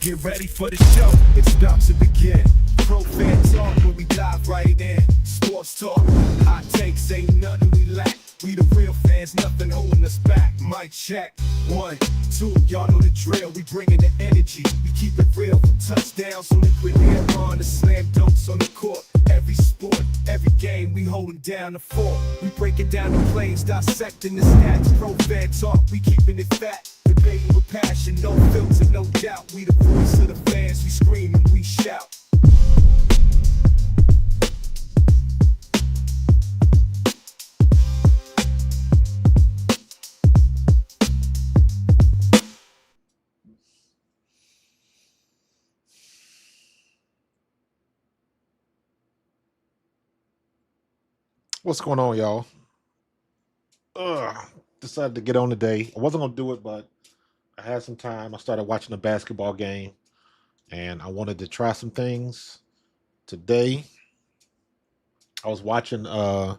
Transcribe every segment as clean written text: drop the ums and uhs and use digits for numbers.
Get ready for the show, it's about to begin. Pro fan talk where we dive right in. Sports talk, hot takes, ain't nothing we lack. We the real fans, nothing holding us back. Mic check, 1, 2, y'all know the drill. We bringing the energy, we keep it real. From touchdowns on liquid air on the slam dunks on the court. Every sport, every game, we holding down the fort. We breaking down the plays, dissecting the stats. Pro fan talk, we keeping it fat. Debating with passion, no filter, no doubt. We the voice of the fans, we scream and we shout. What's going on, y'all? Decided to get on today. I wasn't gonna do it, but I had some time. I started watching a basketball game, and I wanted to try some things today. I was watching the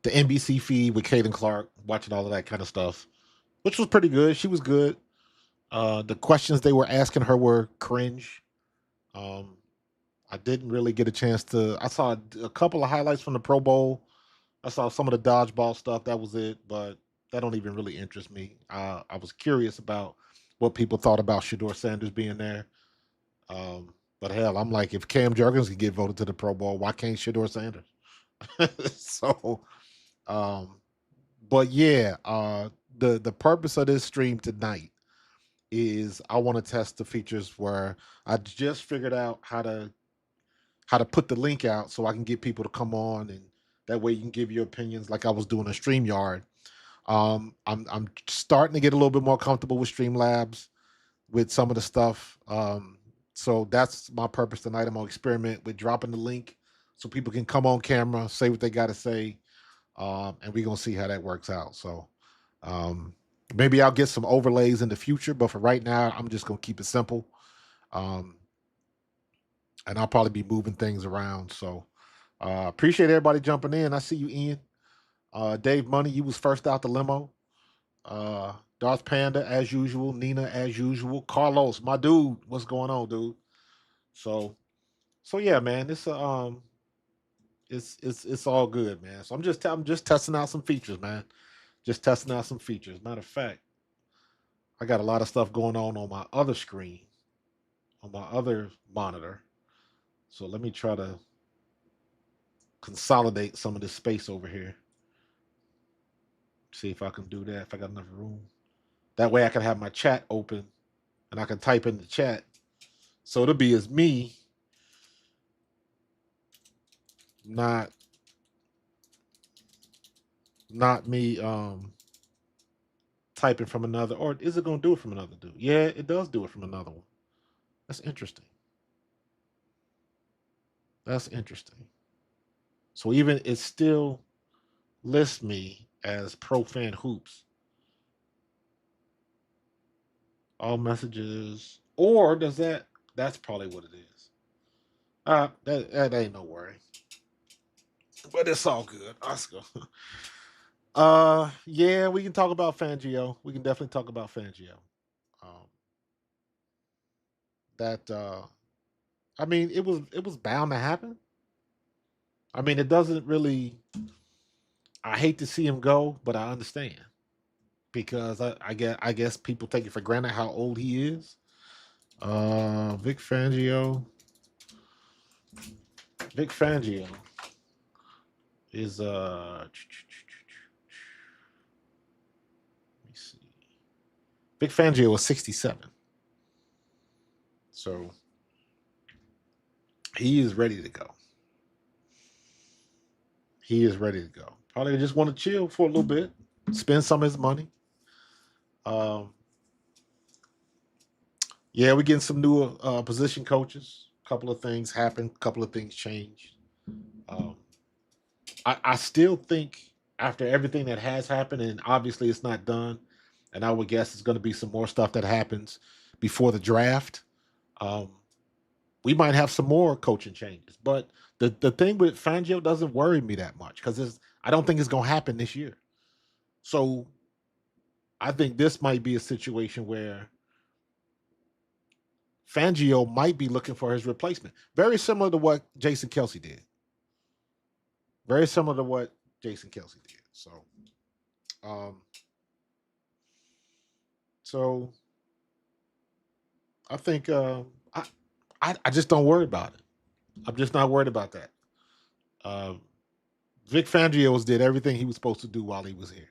NBC feed with Caitlin Clark, watching all of that kind of stuff, which was pretty good. She was good. The questions they were asking her were cringe. Um, I didn't really get a chance to. I saw a couple of highlights from the Pro Bowl. I saw some of the dodgeball stuff. That was it, but that don't even really interest me. I was curious about what people thought about Shador Sanders being there. But hell, I'm like, if Cam Jurgens can get voted to the Pro Bowl, why can't Shador Sanders? so, um, but yeah, the purpose of this stream tonight is I want to test the features where I just figured out how to put the link out so I can get people to come on, and that way you can give your opinions like I was doing on StreamYard. I'm starting to get a little bit more comfortable with StreamLabs with some of the stuff. So that's my purpose tonight. I'm gonna experiment with dropping the link so people can come on camera, say what they got to say, and we're gonna see how that works out. So maybe I'll get some overlays in the future, but for right now, I'm just gonna keep it simple. And I'll probably be moving things around. So appreciate everybody jumping in. I see you, Ian. Dave Money, you was first out the limo. Darth Panda, as usual. Nina, as usual. Carlos, my dude, what's going on, dude? So yeah, man, it's all good, man. So I'm just testing out some features, man. Just testing out some features. Matter of fact, I got a lot of stuff going on my other screen, on my other monitor. So let me try to consolidate some of this space over here. See if I can do that, if I got enough room. That way I can have my chat open and I can type in the chat. So it'll be as me, not me typing from another, or is it gonna do it from another dude? Yeah, it does do it from another one. That's interesting. That's interesting. So even it still lists me as Pro Fan Hoops. All messages, or does that? That's probably what it is. That ain't no worry, but it's all good, Oscar. Yeah, we can talk about Fangio. We can definitely talk about Fangio. Um, that I mean, it was bound to happen. I mean, it doesn't really. I hate to see him go, but I understand because I guess people take it for granted how old he is. Vic Fangio. Vic Fangio is let me see. Vic Fangio was 67. So he is ready to go. He is ready to go. Probably just want to chill for a little bit, spend some of his money. Um, yeah, we're getting some new position coaches. A couple of things happened. A couple of things changed. Um, I still think after everything that has happened, and obviously it's not done, and I would guess it's going to be some more stuff that happens before the draft. Um, we might have some more coaching changes, but the thing with Fangio doesn't worry me that much because I don't think it's going to happen this year. So I think this might be a situation where Fangio might be looking for his replacement. Very similar to what Jason Kelsey did. Very similar to what Jason Kelsey did. Um, so I think I just don't worry about it. I'm just not worried about that. Um, Vic Fangio did everything he was supposed to do while he was here.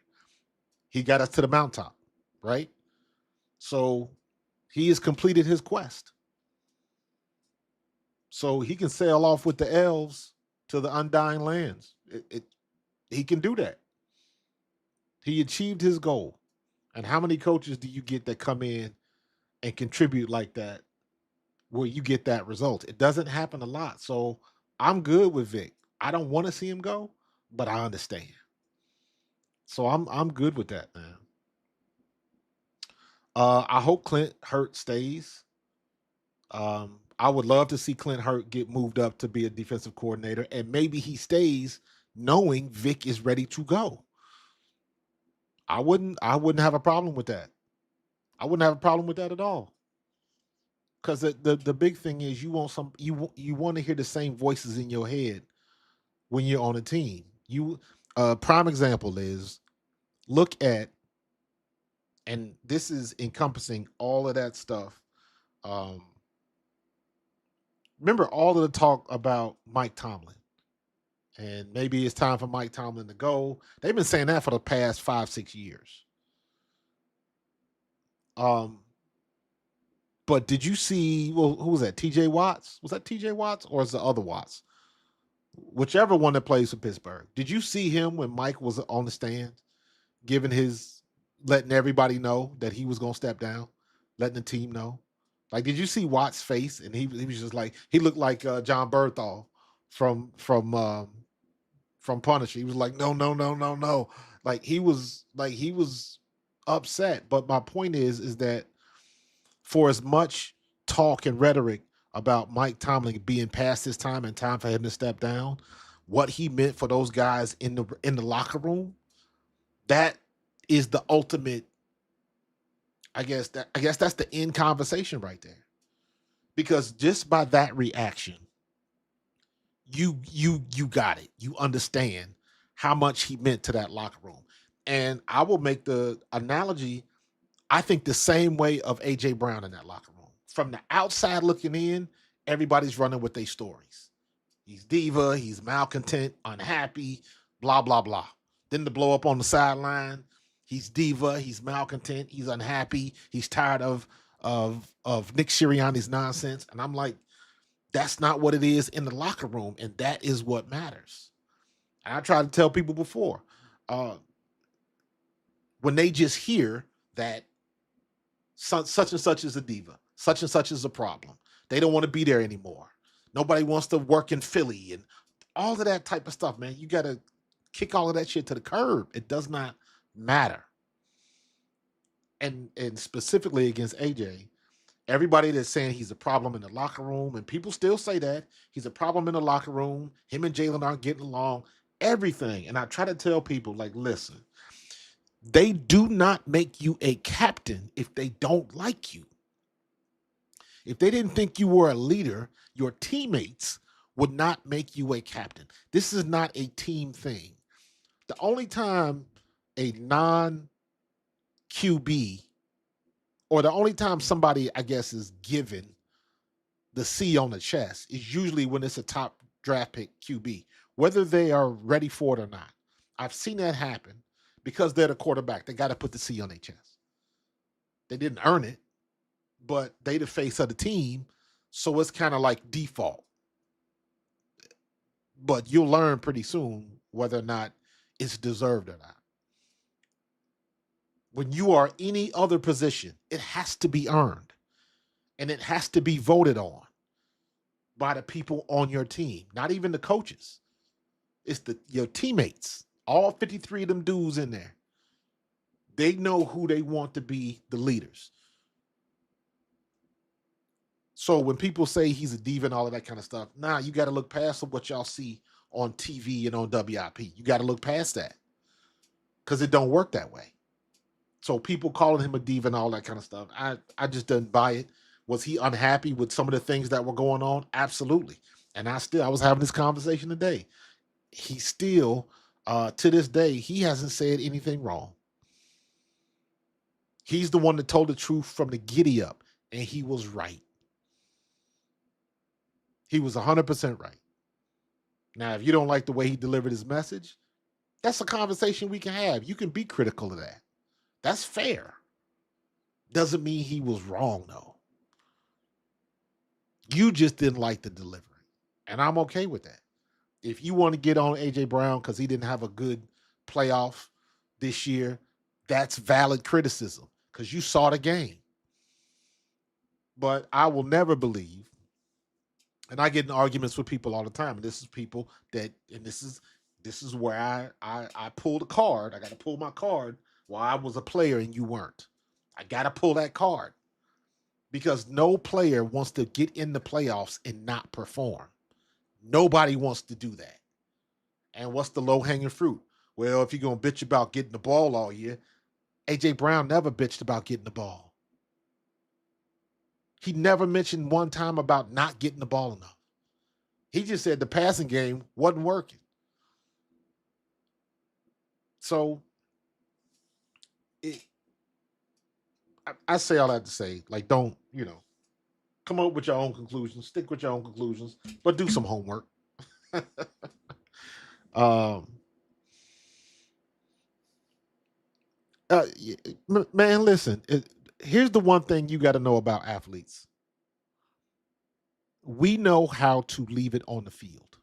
He got us to the mountaintop, right? So he has completed his quest. So he can sail off with the elves to the undying lands. He can do that. He achieved his goal. And how many coaches do you get that come in and contribute like that where you get that result? It doesn't happen a lot. So I'm good with Vic. I don't want to see him go, but I understand. So I'm good with that, man. I hope Clint Hurt stays. I would love to see Clint Hurt get moved up to be a defensive coordinator, and maybe he stays knowing Vic is ready to go. I wouldn't have a problem with that. I wouldn't have a problem with that at all. Because the big thing is you want to hear the same voices in your head when you're on a team. You prime example is look at, and this is encompassing all of that stuff. Um, Remember all of the talk about Mike Tomlin, and maybe it's time for Mike Tomlin to go. They've been saying that for the past 5-6 years. Um, but did you see? Well, who was that? T.J. Watts? Was that T.J. Watts or is the other Watts? Whichever one that plays for Pittsburgh. Did you see him when Mike was on the stand, giving his, letting everybody know that he was going to step down, letting the team know? Like, did you see Watt's face? And he was just like, he looked like John Berthal from Punisher. He was like, no, no, no, no, no. Like he was upset. But my point is that for as much talk and rhetoric about Mike Tomlin being past his time and time for him to step down, what he meant for those guys in the locker room, that is the ultimate. I guess that's the end conversation right there. Because just by that reaction, you got it. You understand how much he meant to that locker room. And I will make the analogy, I think the same way of AJ Brown in that locker room. From the outside looking in, everybody's running with their stories. He's diva, he's malcontent, unhappy, blah, blah, blah. Then to blow up on the sideline, he's diva, he's malcontent, he's unhappy, he's tired of Nick Sirianni's nonsense. And I'm like, that's not what it is in the locker room, and that is what matters. And I try to tell people before, when they just hear that such and such is a diva, such and such is a problem, they don't want to be there anymore. Nobody wants to work in Philly and all of that type of stuff, man. You got to kick all of that shit to the curb. It does not matter. And specifically against AJ, everybody that's saying he's a problem in the locker room, and people still say that he's a problem in the locker room. Him and Jalen aren't getting along. Everything. And I try to tell people, like, listen, they do not make you a captain if they don't like you. If they didn't think you were a leader, your teammates would not make you a captain. This is not a team thing. The only time a non QB, or the only time somebody, I guess, is given the C on the chest is usually when it's a top draft pick QB, whether they are ready for it or not. I've seen that happen because they're the quarterback. They got to put the C on their chest. They didn't earn it, but they the face of the team, so it's kind of like default. But you'll learn pretty soon whether or not it's deserved or not. When you are any other position, it has to be earned, and it has to be voted on by the people on your team, not even the coaches. It's your teammates, all 53 of them dudes in there. They know who they want to be the leaders. So when people say he's a diva and all of that kind of stuff, you got to look past what y'all see on TV and on WIP. You got to look past that because it don't work that way. So people calling him a diva and all that kind of stuff, I just didn't buy it. Was he unhappy with some of the things that were going on? Absolutely. And I was having this conversation today. He still, to this day, he hasn't said anything wrong. He's the one that told the truth from the giddy up, and he was right. He was 100% right. Now, if you don't like the way he delivered his message, that's a conversation we can have. You can be critical of that. That's fair. Doesn't mean he was wrong, though. You just didn't like the delivery. And I'm okay with that. If you want to get on AJ Brown because he didn't have a good playoff this year, that's valid criticism because you saw the game. But I will never believe, and I get in arguments with people all the time, and this is people that, and this is where I pull the card. I got to pull my card while I was a player and you weren't. I got to pull that card because no player wants to get in the playoffs and not perform. Nobody wants to do that. And what's the low-hanging fruit? Well, if you're going to bitch about getting the ball all year, A.J. Brown never bitched about getting the ball. He never mentioned one time about not getting the ball enough. He just said the passing game wasn't working. So I say all that to say, like, don't, come up with your own conclusions, stick with your own conclusions, but do some homework. um, Man, listen, here's the one thing you got to know about athletes. We know how to leave it on the field.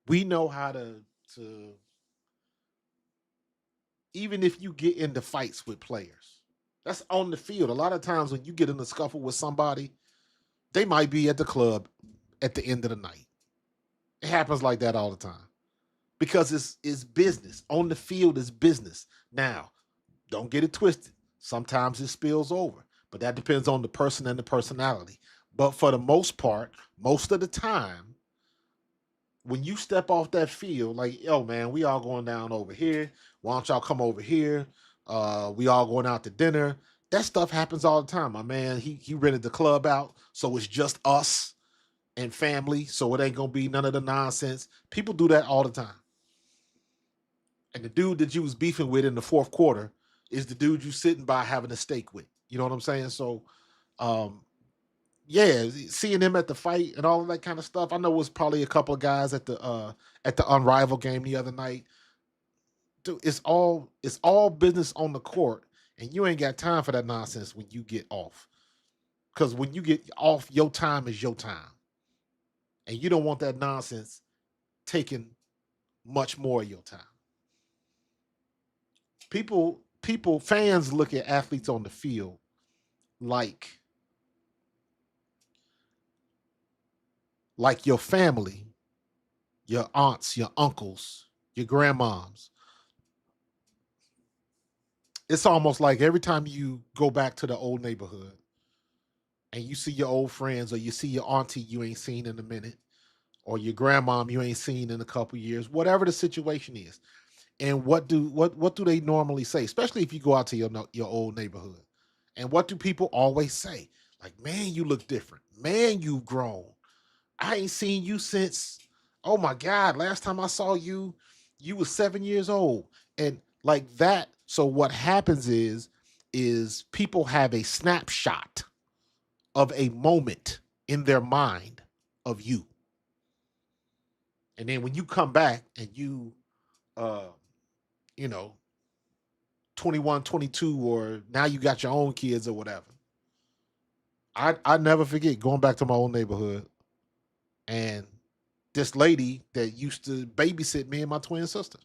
We know how to even if you get into fights with players, that's on the field. A lot of times when you get in a scuffle with somebody, they might be at the club at the end of the night. It happens like that all the time because it's business. On the field is business. Now, don't get it twisted. Sometimes it spills over, but that depends on the person and the personality. But for the most part, most of the time, when you step off that field, like, yo, man, we all going down over here. Why don't y'all come over here? We all going out to dinner. That stuff happens all the time. My man, he rented the club out, so it's just us and family, so it ain't gonna be none of the nonsense. People do that all the time. And the dude that you was beefing with in the fourth quarter is the dude you sitting by having a steak with. You know what I'm saying? So, yeah, seeing him at the fight and all of that kind of stuff. I know it was probably a couple of guys at the Unrivaled game the other night. Dude, it's all business on the court, and you ain't got time for that nonsense when you get off. Because when you get off, your time is your time, and you don't want that nonsense taking much more of your time. Fans look at athletes on the field like your family, your aunts, your uncles, your grandmoms. It's almost like every time you go back to the old neighborhood and you see your old friends or you see your auntie you ain't seen in a minute or your grandmom you ain't seen in a couple years, whatever the situation is. And what do they normally say, especially if you go out to your old neighborhood? And what do people always say? Like, man, you look different. Man, you've grown. I ain't seen you since, oh my God, last time I saw you, you was 7 years old. And like that. So what happens is people have a snapshot of a moment in their mind of you. And then when you come back and uh, you know, 21, 22, or now you got your own kids or whatever. I never forget going back to my old neighborhood and this lady that used to babysit me and my twin sister.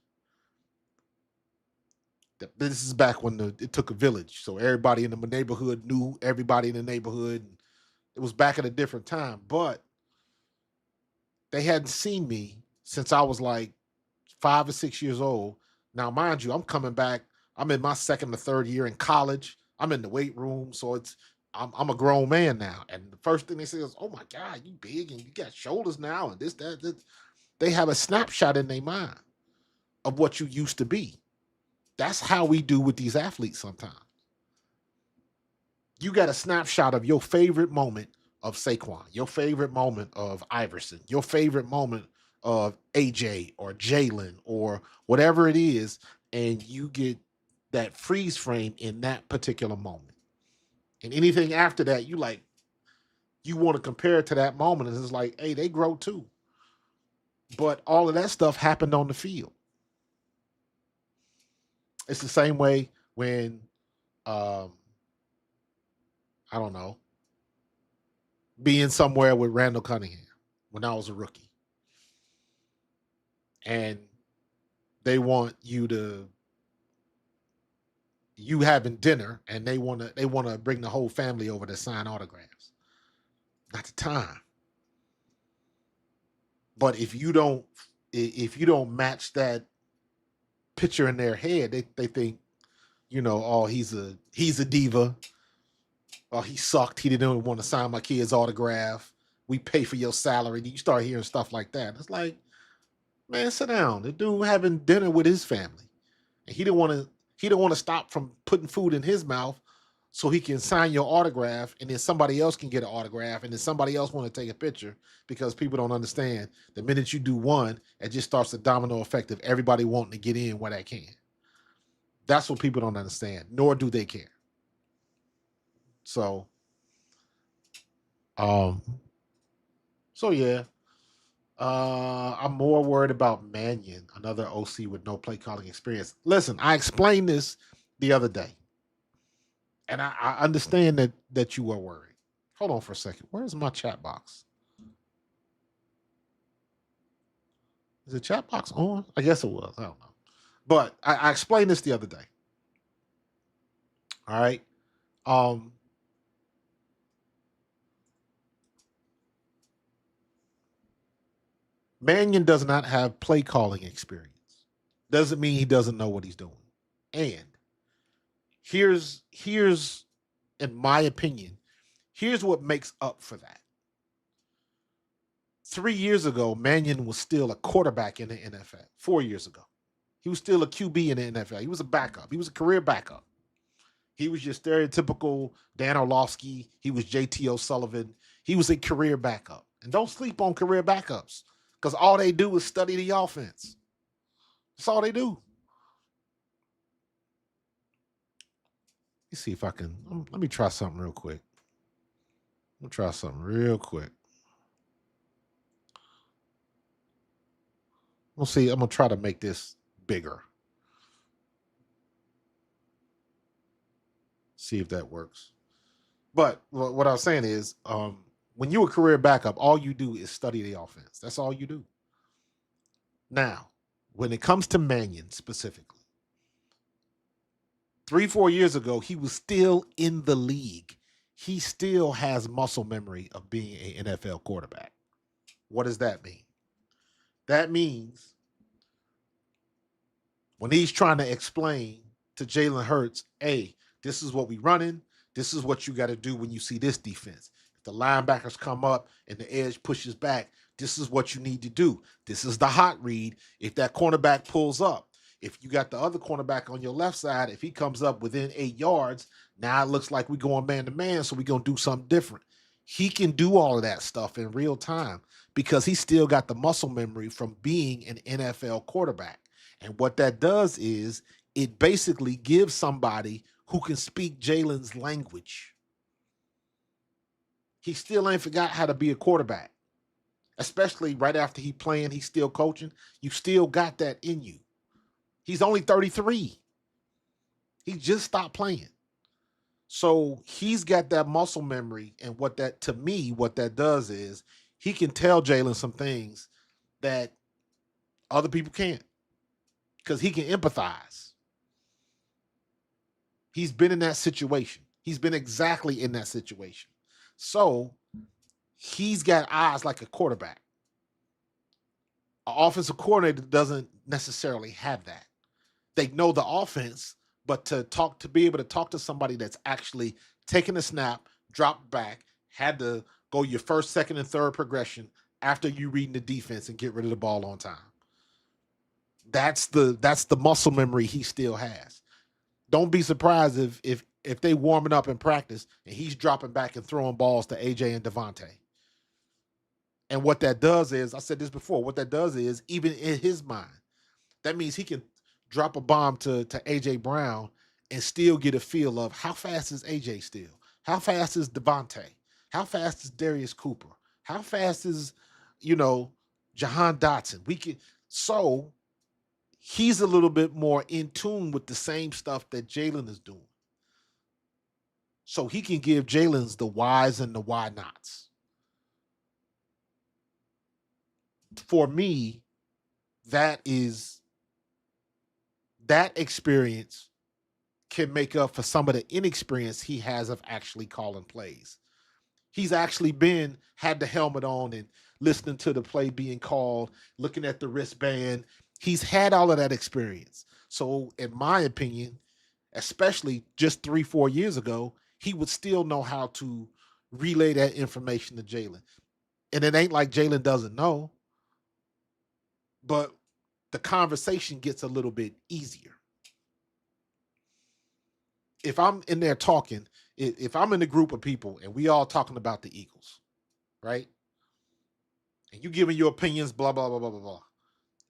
This is back when it took a village, so everybody in the neighborhood knew everybody in the neighborhood. It was back at a different time, but they hadn't seen me since I was like 5 or 6 years old. Now, mind you, I'm coming back. I'm in my second or third year in college. I'm in the weight room, so I'm a grown man now. And the first thing they say is, "Oh my God, you big and you got shoulders now," and this, that, that. They have a snapshot in their mind of what you used to be. That's how we do with these athletes sometimes. You got a snapshot of your favorite moment of Saquon, your favorite moment of Iverson, your favorite moment of AJ or Jalen or whatever it is, and you get that freeze frame in that particular moment. And anything after that, you want to compare it to that moment, and it's like, hey, they grow too. But all of that stuff happened on the field. It's the same way when I don't know, being somewhere with Randall Cunningham when I was a rookie. And they want you having dinner and they wanna bring the whole family over to sign autographs. Not the time. But if you don't match that picture in their head, they think, oh, he's a diva. Oh, he sucked. He didn't want to sign my kid's autograph. We pay for your salary. You start hearing stuff like that. It's like, man, sit down. The dude having dinner with his family. And he didn't want to stop from putting food in his mouth so he can sign your autograph, and then somebody else can get an autograph, and then somebody else want to take a picture, because people don't understand the minute you do one, it just starts a domino effect of everybody wanting to get in where they can. That's what people don't understand, nor do they care. So, yeah. I'm more worried about Mannion, another OC with no play calling experience. Listen, I explained this the other day, and I understand that you are worried. Hold on for a second. Where's my chat box? Is the chat box on? I guess it was. I don't know. But I explained this the other day. All right. Mannion does not have play calling experience. Doesn't mean he doesn't know what he's doing. And here's in my opinion, here's what makes up for that. 3 years ago, Mannion was still a quarterback in the NFL. 4 years ago, he was still a QB in the NFL. He was a backup. He was a career backup. He was your stereotypical Dan Orlovsky. He was JT O'Sullivan. He was a career backup. And don't sleep on career backups, because all they do is study the offense. That's all they do. Let's see if I can. Let me try something real quick. I'm going to try to make this bigger. See if that works. But what I was saying is, when you're a career backup, all you do is study the offense. That's all you do. Now, when it comes to Mannion specifically, 3-4 years ago, he was still in the league. He still has muscle memory of being an NFL quarterback. What does that mean? That means when he's trying to explain to Jalen Hurts, hey, this is what we running. This is what you got to do when you see this defense. If the linebackers come up and the edge pushes back, this is what you need to do. This is the hot read. If that cornerback pulls up, if you got the other cornerback on your left side, if he comes up within 8 yards, now it looks like we're going man-to-man, so we're going to do something different. He can do all of that stuff in real time because he still got the muscle memory from being an NFL quarterback. And what that does is it basically gives somebody who can speak Jalen's language. He still ain't forgot how to be a quarterback, especially right after he playing, he's still coaching. You still got that in you. He's only 33. He just stopped playing. So he's got that muscle memory, and what that does is he can tell Jalen some things that other people can't, because he can empathize. He's been in that situation. He's been exactly in that situation. So he's got eyes like a quarterback. An offensive coordinator doesn't necessarily have that. They know the offense, but to be able to talk to somebody that's actually taking a snap, drop back, had to go your first, second, and third progression after you reading the defense and get rid of the ball on time. That's the muscle memory he still has. Don't be surprised if if they warming up in practice and he's dropping back and throwing balls to AJ and Devontae. And what that does is, I said this before, what that does is, even in his mind, that means he can drop a bomb to AJ Brown and still get a feel of how fast is AJ still? How fast is Devontae? How fast is Darius Cooper? How fast is, Jahan Dotson? So he's a little bit more in tune with the same stuff that Jalen is doing. So he can give Jalen's the whys and the why nots. For me, that experience can make up for some of the inexperience he has of actually calling plays. He's actually had the helmet on and listening to the play being called, looking at the wristband. He's had all of that experience. So in my opinion, especially just 3-4 years ago, he would still know how to relay that information to Jalen. And it ain't like Jalen doesn't know, but the conversation gets a little bit easier. If I'm in there talking, if I'm in a group of people and we all talking about the Eagles, right? And you giving your opinions, blah, blah, blah, blah, blah, blah.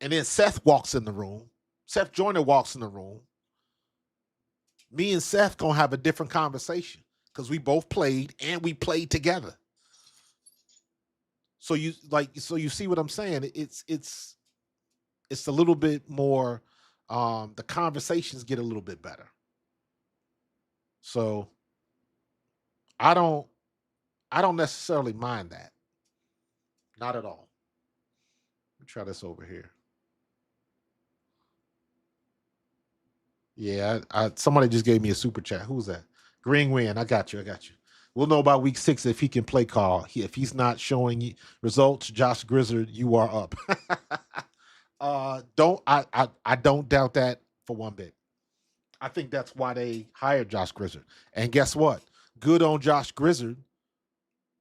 And then Seth walks in the room. Seth Joyner walks in the room. Me and Seth gonna have a different conversation because we both played and we played together. So you see what I'm saying? It's a little bit more. The conversations get a little bit better. So I don't necessarily mind that. Not at all. Let me try this over here. Yeah, somebody just gave me a super chat. Who's that? Green Win. I got you. We'll know about week 6 if he can play call. If he's not showing results, Josh Grizzard, you are up. I don't doubt that for one bit. I think that's why they hired Josh Grizzard. And guess what? Good on Josh Grizzard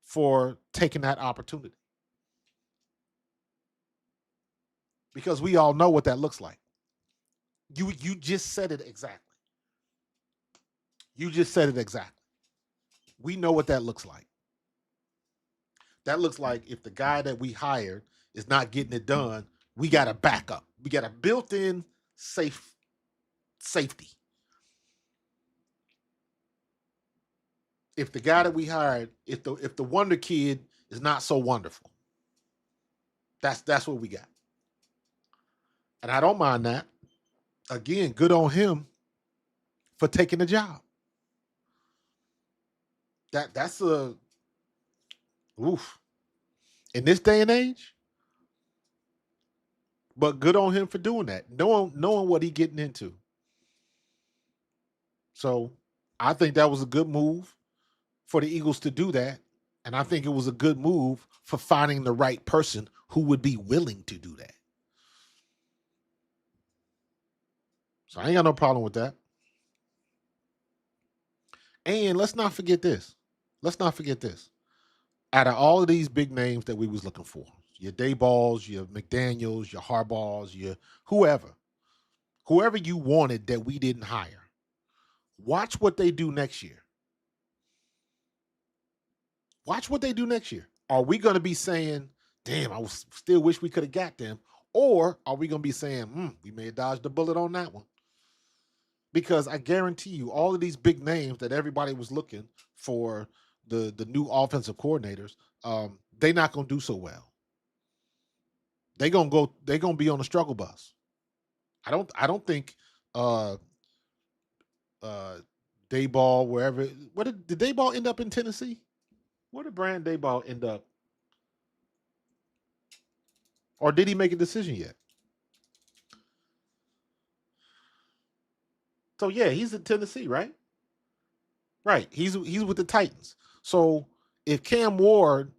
for taking that opportunity. Because we all know what that looks like. You just said it exactly. We know what that looks like. That looks like if the guy that we hired is not getting it done, we got a backup. We got a built-in safety. If the guy that we hired, if the wonder kid is not so wonderful, that's what we got. And I don't mind that. Again, good on him for taking the job. That's a oof. In this day and age. But good on him for doing that, knowing what he getting into. So I think that was a good move for the Eagles to do that. And I think it was a good move for finding the right person who would be willing to do that. So I ain't got no problem with that. And let's not forget this. Out of all of these big names that we was looking for, your Dayballs, your McDaniels, your Harbaughs, your whoever you wanted that we didn't hire, watch what they do next year. Are we going to be saying, damn, I still wish we could have got them? Or are we going to be saying, we may have dodged the bullet on that one? Because I guarantee you, all of these big names that everybody was looking for, the new offensive coordinators, they're not going to do so well. They're gonna be on the struggle bus. I don't think Dayball, wherever, did Dayball end up in Tennessee? Where did Brand Dayball end up? Or did he make a decision yet? So yeah, he's in Tennessee, right? Right. He's with the Titans. So if Cam Ward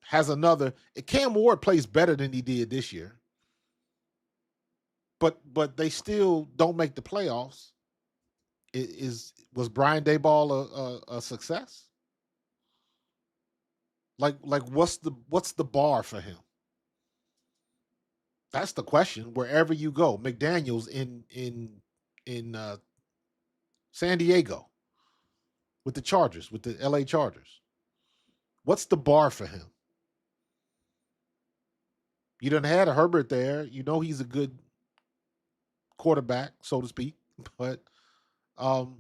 Cam Ward plays better than he did this year, but they still don't make the playoffs. Was Brian Dayball a success? Like what's the bar for him? That's the question. Wherever you go, McDaniels in San Diego, with the Chargers, with the LA Chargers. What's the bar for him? You done had a Herbert there. You know he's a good quarterback, so to speak. But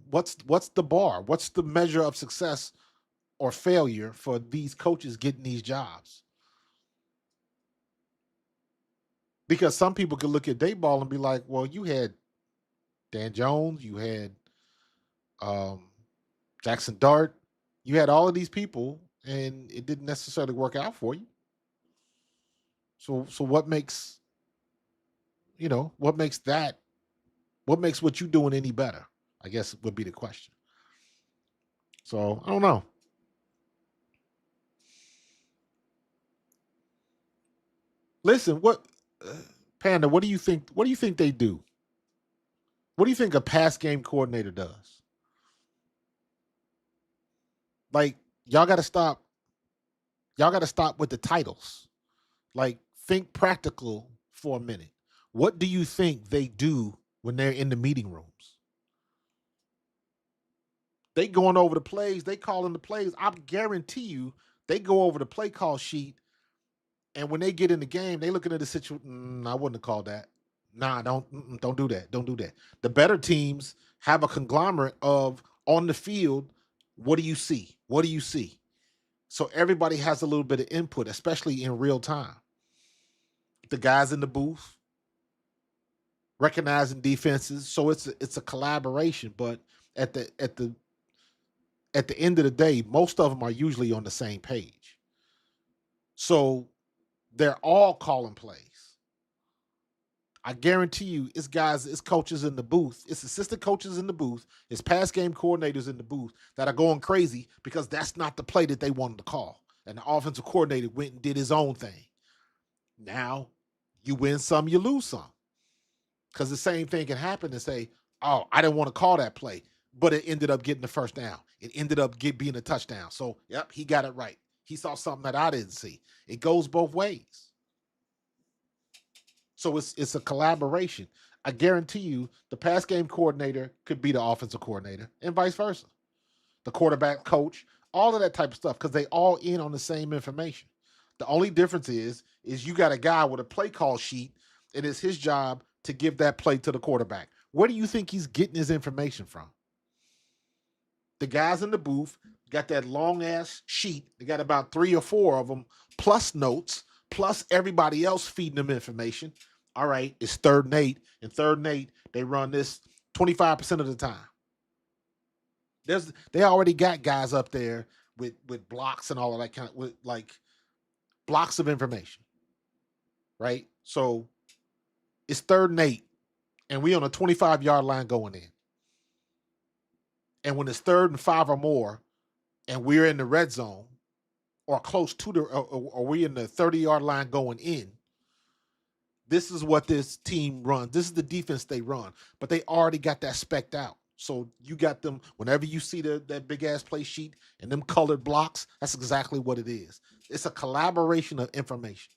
what's the bar? What's the measure of success or failure for these coaches getting these jobs? Because some people could look at Dayball and be like, well, you had Dan Jones, you had Jackson Dart, you had all of these people, and it didn't necessarily work out for you. So what makes what makes what you doing any better? I guess would be the question. So I don't know. Listen, Panda? What do you think? What do you think they do? What do you think a pass game coordinator does? Like y'all got to stop. Y'all got to stop with the titles. Like think practical for a minute. What do you think they do when they're in the meeting rooms? They going over the plays. They calling the plays. I guarantee you, they go over the play call sheet, and when they get in the game, they looking at the situation. I wouldn't have called that. Nah, don't do that. Don't do that. The better teams have a conglomerate of on the field. What do you see? What do you see? So everybody has a little bit of input, especially in real time. The guys in the booth recognizing defenses, so it's a collaboration. But at the end of the day, most of them are usually on the same page. So they're all calling plays. I guarantee you, it's guys, it's coaches in the booth, it's assistant coaches in the booth, it's pass game coordinators in the booth that are going crazy because that's not the play that they wanted to call. And the offensive coordinator went and did his own thing. Now, you win some, you lose some. Because the same thing can happen and say, oh, I didn't want to call that play, but it ended up getting the first down. It ended up being a touchdown. So, yep, he got it right. He saw something that I didn't see. It goes both ways. So it's a collaboration. I guarantee you the pass game coordinator could be the offensive coordinator and vice versa. The quarterback coach, all of that type of stuff, because they all in on the same information. The only difference is you got a guy with a play call sheet, and it's his job to give that play to the quarterback. Where do you think he's getting his information from? The guys in the booth got that long ass sheet. They got about 3 or 4 of them, plus notes, plus everybody else feeding them information. All right, it's 3rd and 8. In 3rd and 8, they run this 25% of the time. They already got guys up there with blocks and all of that kind of with like blocks of information, right? So it's 3rd and 8, and we on a 25-yard line going in. And when it's 3rd and 5 or more, and we're in the red zone or close to or we're in the 30-yard line going in, this is what this team runs. This is the defense they run, but they already got that specced out. So you got them, whenever you see that big-ass play sheet and them colored blocks, that's exactly what it is. It's a collaboration of information.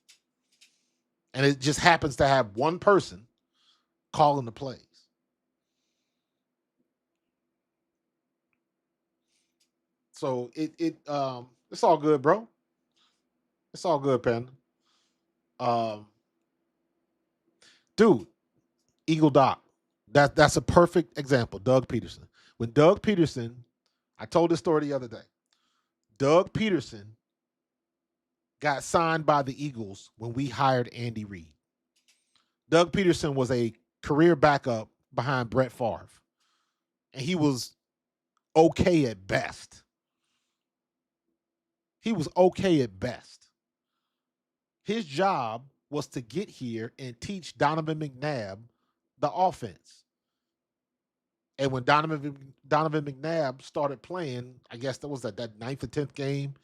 And it just happens to have one person calling the plays. So it's all good, bro. It's all good, Panda. Dude, Eagle Doc. That's a perfect example. Doug Peterson. When Doug Peterson, I told this story the other day. Doug Peterson got signed by the Eagles when we hired Andy Reid. Doug Peterson was a career backup behind Brett Favre, and he was okay at best. He was okay at best. His job was to get here and teach Donovan McNabb the offense. And when Donovan McNabb started playing, I guess that was that 9th or 10th game.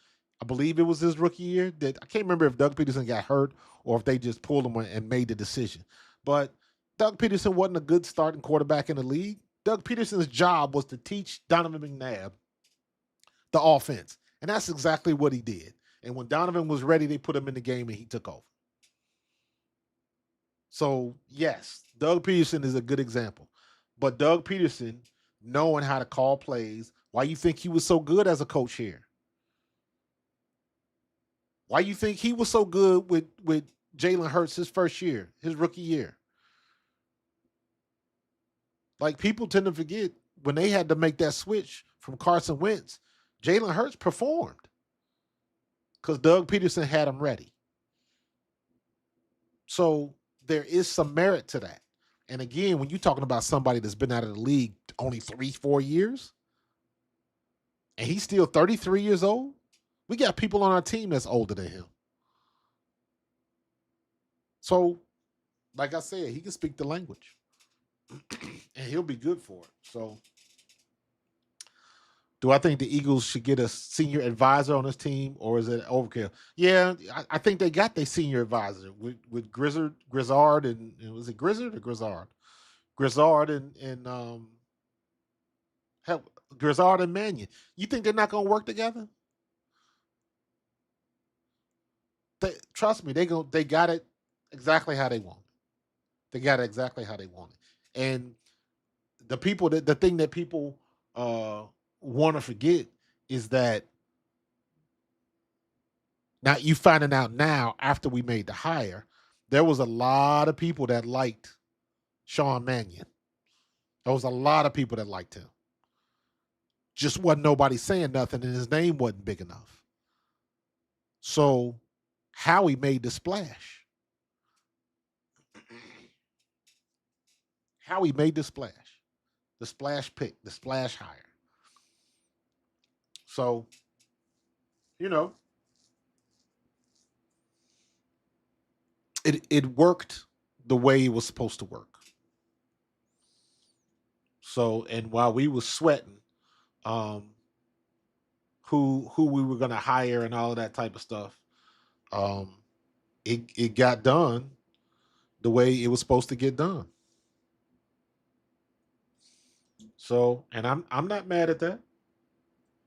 I believe it was his rookie year. That I can't remember if Doug Peterson got hurt or if they just pulled him and made the decision. But Doug Peterson wasn't a good starting quarterback in the league. Doug Peterson's job was to teach Donovan McNabb the offense. And that's exactly what he did. And when Donovan was ready, they put him in the game and he took over. So, yes, Doug Peterson is a good example. But Doug Peterson, knowing how to call plays, Why you think he was so good as a coach here? Why you think he was so good with Jalen Hurts his first year, his rookie year? Like people tend to forget when they had to make that switch from Carson Wentz, Jalen Hurts performed because Doug Peterson had him ready. So there is some merit to that. And again, when you're talking about somebody that's been out of the league only 3-4 years, and he's still 33 years old, we got people on our team that's older than him. So, like I said, he can speak the language, and he'll be good for it. So, do I think the Eagles should get a senior advisor on this team, or is it overkill? Yeah, I think they got their senior advisor with Grizzard, and was it Grizzard or Grizzard? Grizzard and Grizzard and Mannion. You think they're not going to work together? Trust me, they got it exactly how they want it. They got it exactly how they want it. And the thing that people want to forget is that now you finding out now after we made the hire, there was a lot of people that liked Sean Mannion. There was a lot of people that liked him. Just wasn't nobody saying nothing, and his name wasn't big enough. So Howie made the splash. Howie made the splash pick, the splash hire. So, you know, it worked the way it was supposed to work. So, and while we was sweating, um, who we were gonna hire and all of that type of stuff, um, it got done the way it was supposed to get done. So, and I'm not mad at that.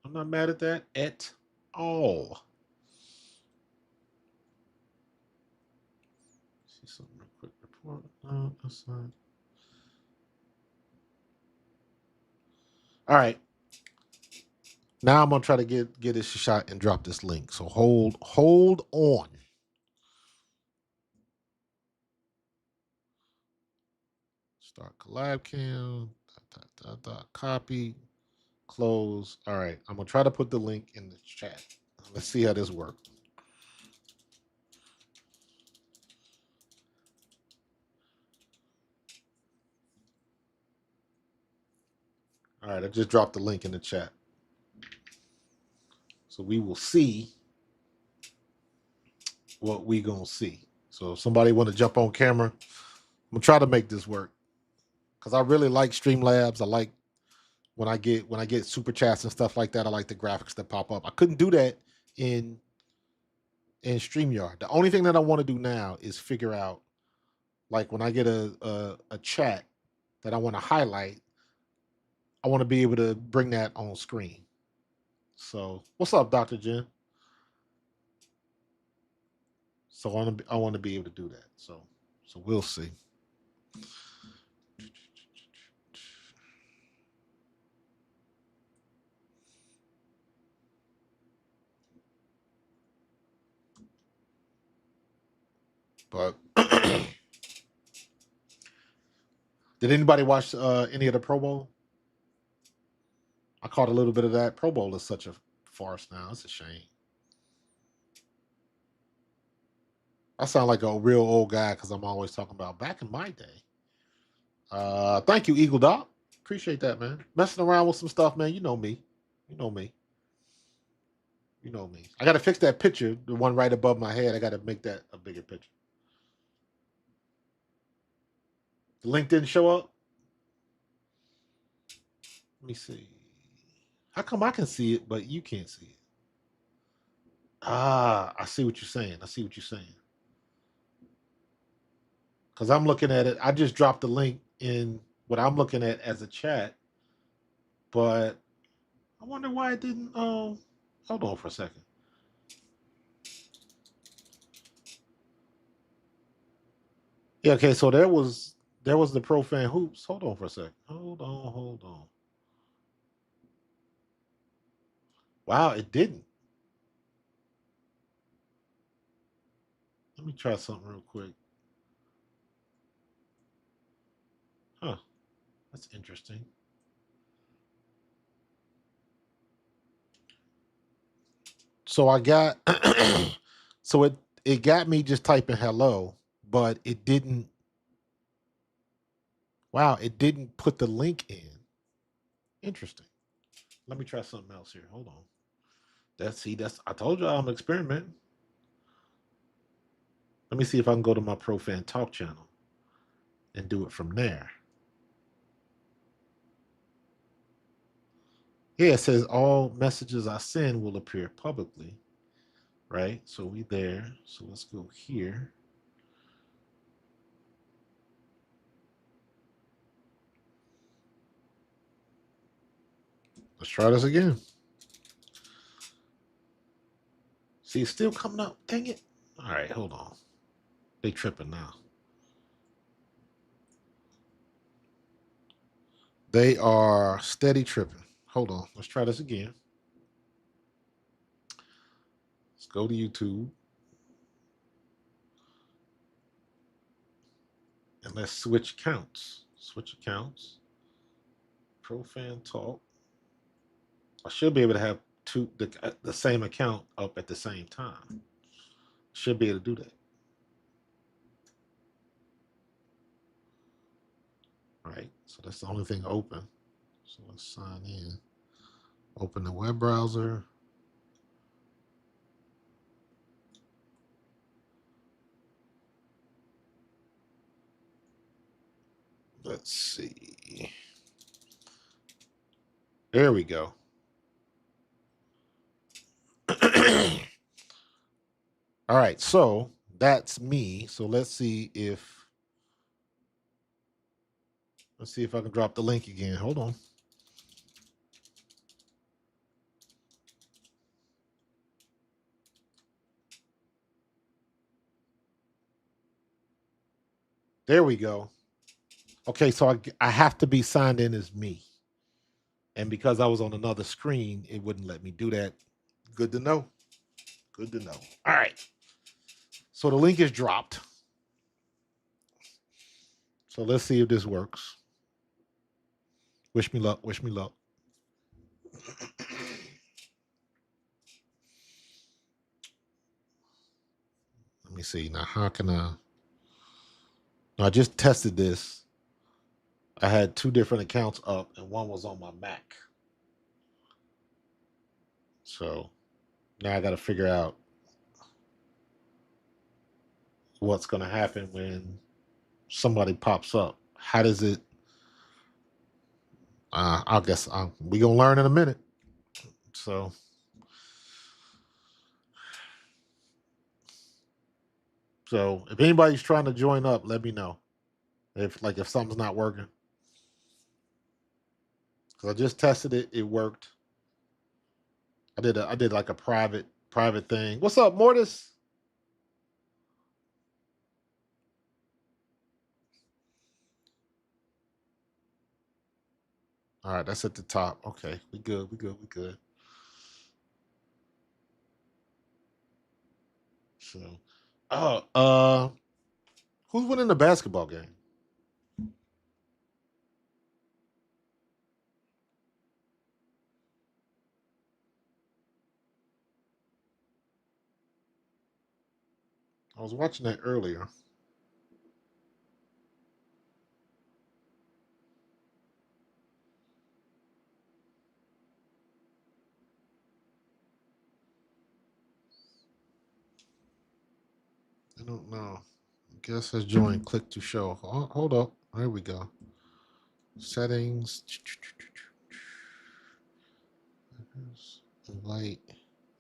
I'm not mad at that at all. See something real quick. Report. That's not. All right. Now I'm gonna try to get this shot and drop this link. So hold on. Start collab cam. Copy. Close. All right. I'm gonna try to put the link in the chat. Let's see how this works. All right, I just dropped the link in the chat. So we will see what we gonna see. So if somebody want to jump on camera, I'm gonna try to make this work. Cause I really like StreamLabs. I like when I get super chats and stuff like that. I like the graphics that pop up. I couldn't do that in StreamYard. The only thing that I want to do now is figure out, like when I get a chat that I want to highlight, I want to be able to bring that on screen. So what's up, Dr. Jen? So I want to be able to do that. So we'll see. But did anybody watch any of the Pro Bowl? I caught a little bit of that. Pro Bowl is such a farce now. It's a shame. I sound like a real old guy because I'm always talking about back in my day. Thank you, Eagle Doc. Appreciate that, man. Messing around with some stuff, man. You know me. You know me. You know me. I got to fix that picture, the one right above my head. I got to make that a bigger picture. The link didn't show up. Let me see. How come I can see it, but you can't see it? Ah, I see what you're saying. I see what you're saying. Because I'm looking at it. I just dropped the link in what I'm looking at as a chat, but I wonder why it didn't. Hold on for a second. Yeah, okay. So there was the Pro Fan Hoops. Hold on for a second. Hold on. Wow, it didn't. Let me try something real quick. Huh, that's interesting. So I got so it got me just typing hello, but it didn't. Wow, it didn't put the link in. Interesting. Let me try something else here. Hold on. That's I told you I'm experimenting. Let me see if I can go to my Profan Talk channel and do it from there. Yeah, it says all messages I send will appear publicly. Right? So we there. So let's go here. Let's try this again. See, it's still coming up. Dang it. All right, hold on. They tripping now. They are steady tripping. Hold on. Let's try this again. Let's go to YouTube. And let's switch accounts. Switch accounts. Profan Talk. I should be able to have the same account up at the same time. Should be able to do that. Right? So that's the only thing open. So let's sign in. Open the web browser. Let's see. There we go. All right, so that's me. So let's see if I can drop the link again. Hold on. There we go. Okay, so I have to be signed in as me. And because I was on another screen, it wouldn't let me do that. Good to know. Good to know. All right. So the link is dropped. So let's see if this works. Wish me luck. Wish me luck. Let me see. Now, how can I? Now, I just tested this. I had two different accounts up, and one was on my Mac. So now I got to figure out what's going to happen when somebody pops up. How does it? I guess we gonna learn in a minute. So if anybody's trying to join up, let me know if something's not working. Because I just tested it, it worked. I did like a private thing. What's up, Mortis? All right, that's at the top. Okay, we good. We good. We good. So, oh, who's winning the basketball game? I was watching that earlier. I don't know. Guess has joined. Click to show. Hold up. There we go. Settings. Invite.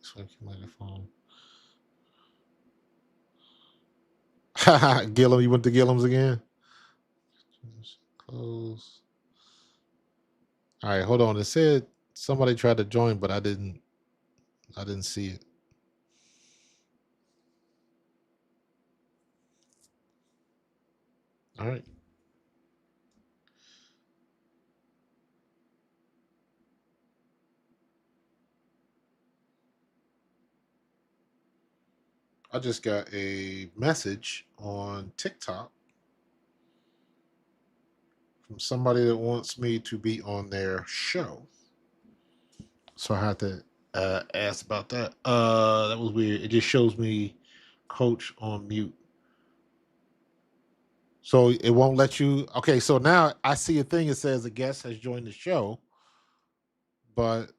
Switch microphone. Gillum, you went to Gillum's again? Close. All right, hold on. It said somebody tried to join, but I didn't see it. All right. I just got a message on TikTok from somebody that wants me to be on their show. So I had to ask about that. That was weird. It just shows me coach on mute. So it won't let you. Okay, so now I see a thing that says a guest has joined the show, but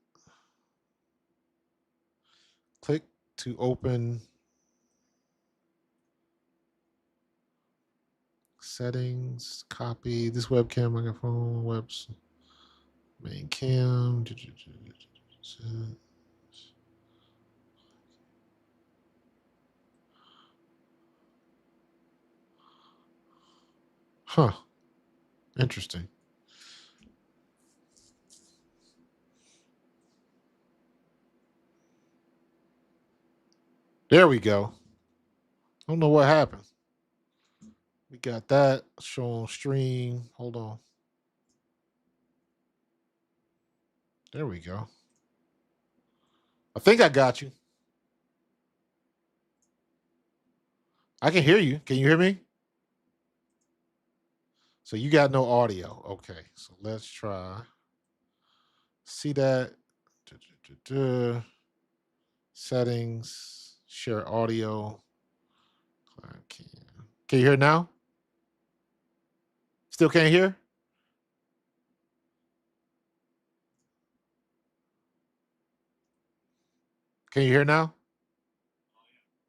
click to open settings, copy this webcam, microphone, webs, main cam. Huh. Interesting. There we go. I don't know what happened. We got that. Show on stream. Hold on. There we go. I think I got you. I can hear you. Can you hear me? So you got no audio. Okay. So let's try. See that. Settings. Share audio. Can you hear now? Still can't hear? Can you hear now?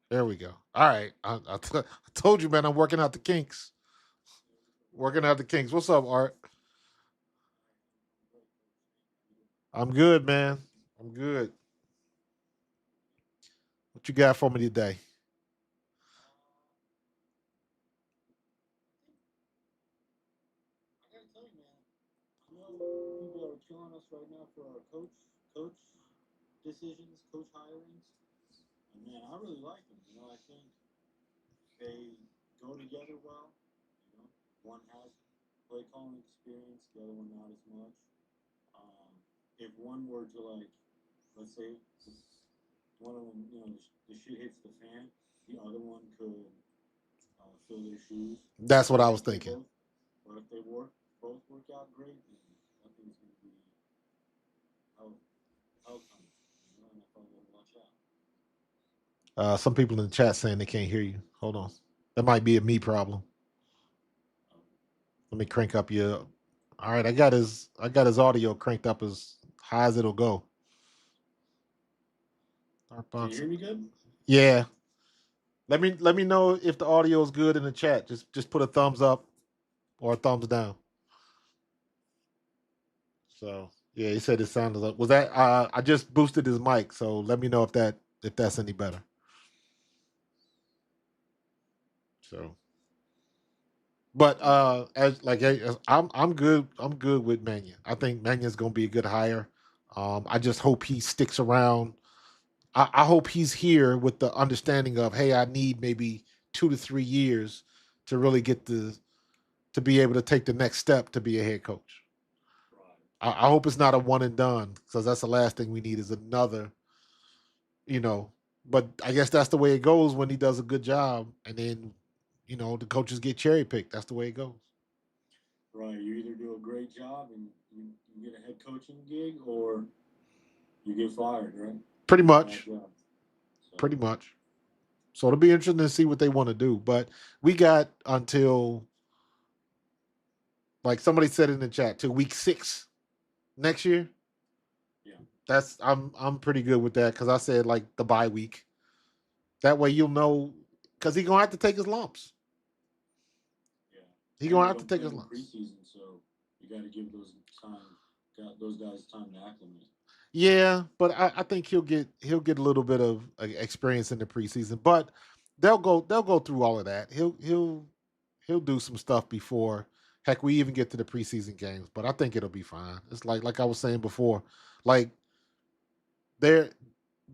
There we go. All right. I told you, man, I'm working out the kinks. Working out the kinks. What's up, Art? I'm good, man. I'm good. What you got for me today? That's what I was thinking. Some people in the chat saying they can't hear you. Hold on. That might be a me problem. Let me crank up your. All right, I got his audio cranked up as high as it'll go. Can you hear me good? Yeah. Let me know if the audio is good in the chat. Just put a thumbs up or a thumbs down. So yeah, he said it sounded like was that I just boosted his mic, so let me know if that's any better. So but I'm good. I'm good with Mania. I think Mania's gonna be a good hire. I just hope he sticks around. I hope he's here with the understanding of, hey, I need maybe 2 to 3 years to really get to be able to take the next step to be a head coach. I hope it's not a one and done because that's the last thing we need is another, you know. But I guess that's the way it goes when he does a good job, and then, the coaches get cherry picked. That's the way it goes. Pretty much. Pretty much. So it'll be interesting to see what they want to do. But we got until, like somebody said in the chat, to week 6 next year. That's I'm pretty good with that because I said like the bye week. That way you'll know because he's gonna have to take his lumps. He's gonna have to take his lumps. Yeah, but I think he'll get a little bit of experience in the preseason, but they'll go through all of that. He'll do some stuff before heck we even get to the preseason games. But I think it'll be fine. It's like I was saying before, like they're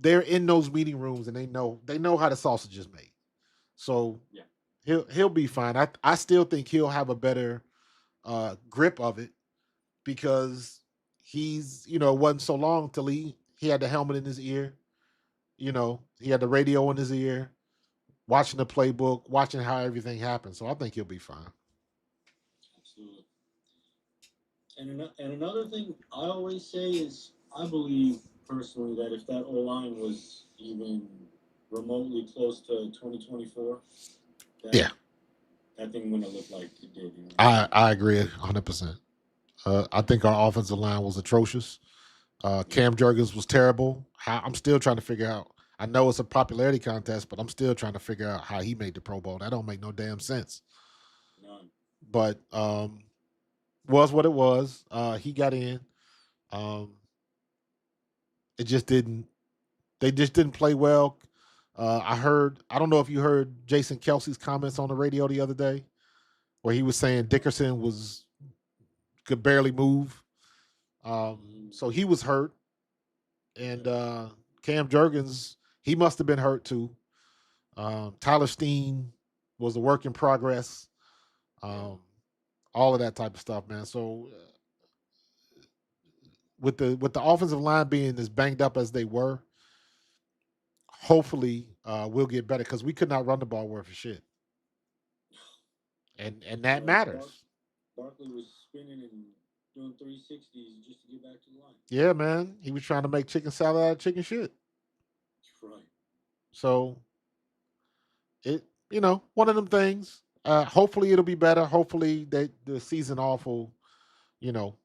they're in those meeting rooms and they know how the sausage is made. So yeah, he'll be fine. I still think he'll have a better grip of it because he's wasn't so long till he had the helmet in his ear. He had the radio in his ear. watching the playbook, watching how everything happens. So I think he'll be fine. Absolutely. And another thing I always say is I believe personally that if that O line was even remotely close to 2024, Yeah, that that thing wouldn't have looked like it did. You know what I mean? I agree 100%. I think our offensive line was atrocious. Yeah. Cam Jurgens was terrible. I'm still trying to figure out. I know it's a popularity contest, but I'm still trying to figure out how he made the Pro Bowl. That don't make no damn sense. None. But was what it was. He got in. Um, it just didn't. They just didn't play well. I heard. I don't know if you heard Jason Kelsey's comments on the radio the other day, where he was saying Dickerson was could barely move. So he was hurt, and Cam Jurgens he must have been hurt too. Tyler Steen was a work in progress. Yeah. Um, all of that type of stuff, man. So with the offensive line being as banged up as they were, hopefully we'll get better because we could not run the ball worth of shit, and that Bro, matters. Barkley was spinning and doing 360s just to get back to the line. Yeah, man. He was trying to make chicken salad out of chicken shit. Right. So one of them things. Hopefully it'll be better. Hopefully the season off will, you know,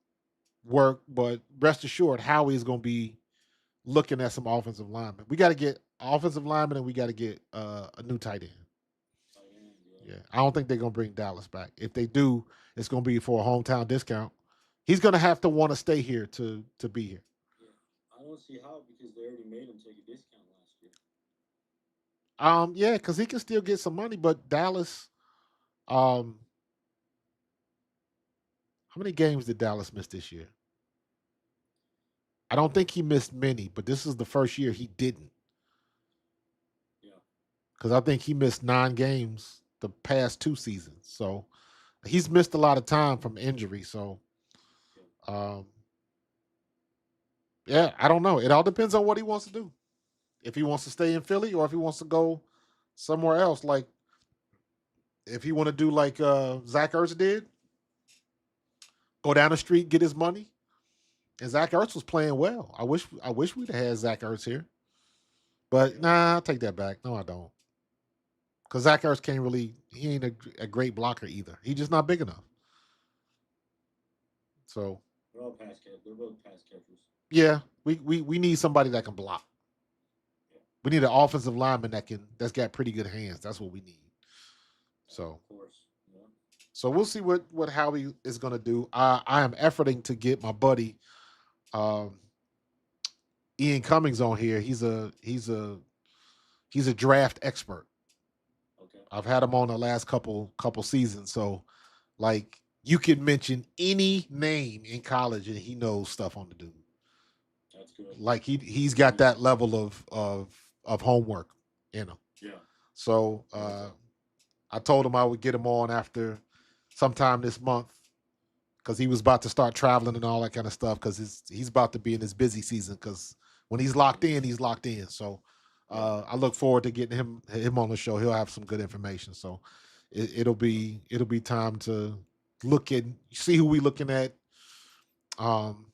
work. But rest assured, Howie's gonna be looking at some offensive linemen. We got to get offensive linemen, and we got to get a new tight end. Tight end, yeah. Yeah, I don't think they're gonna bring Dallas back. If they do, it's gonna be for a hometown discount. He's gonna have to want to stay here to be here. Yeah. I don't see how because they already made him take a discount last year. Yeah, because he can still get some money, but Dallas, um, how many games did Dallas miss this year? I don't think he missed many, but this is the first year he didn't. Yeah. Because I think he missed 9 games the past 2 seasons. So he's missed a lot of time from injury. So, Yeah. um, yeah, I don't know. It all depends on what he wants to do. If he wants to stay in Philly or if he wants to go somewhere else. Like if he want to do like Zach Ertz did, go down the street, get his money. And Zach Ertz was playing well. I wish we'd have had Zach Ertz here. But Yeah. nah, I'll take that back. No, I don't. Because Zach Ertz can't really, he ain't a great blocker either. He's just not big enough. So They're all pass catch. They're both pass catchers. yeah, we need somebody that can block. Yeah. We need an offensive lineman that's got pretty good hands. That's what we need. So Of course. Yeah. so we'll see what Howie is gonna do. I am efforting to get my buddy um, Ian Cummings on here. He's a draft expert. Okay. I've had him on the last couple seasons. So like you can mention any name in college and he knows stuff on the dude. That's good. Like he's got that level of homework in him. Yeah. So I told him I would get him on after sometime this month because he was about to start traveling and all that kind of stuff because he's about to be in his busy season because when he's locked in, he's locked in. So I look forward to getting him on the show. He'll have some good information. So it'll be time to look at see who we looking at. Um,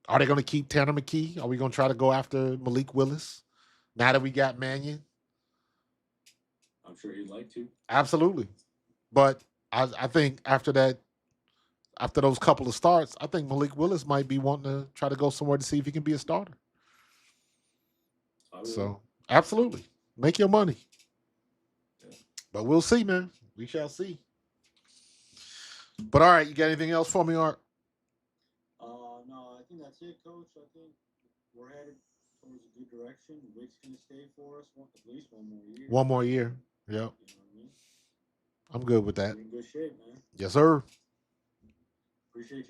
are they going to keep Tanner McKee? Are we going to try to go after Malik Willis now that we got Mannion? I'm sure he'd like to. Absolutely, but I think after those couple of starts, I think Malik Willis might be wanting to try to go somewhere to see if he can be a starter. I would. So absolutely, make your money. Yeah. But we'll see, man. We shall see. But all right, you got anything else for me, Art? No, I think that's it, Coach. I think we're headed towards a good direction. Vic's gonna stay for us at least one more year. One more year. Yep. You know what I mean? I'm good with that. We're in good shape, man. Yes, sir. Appreciate you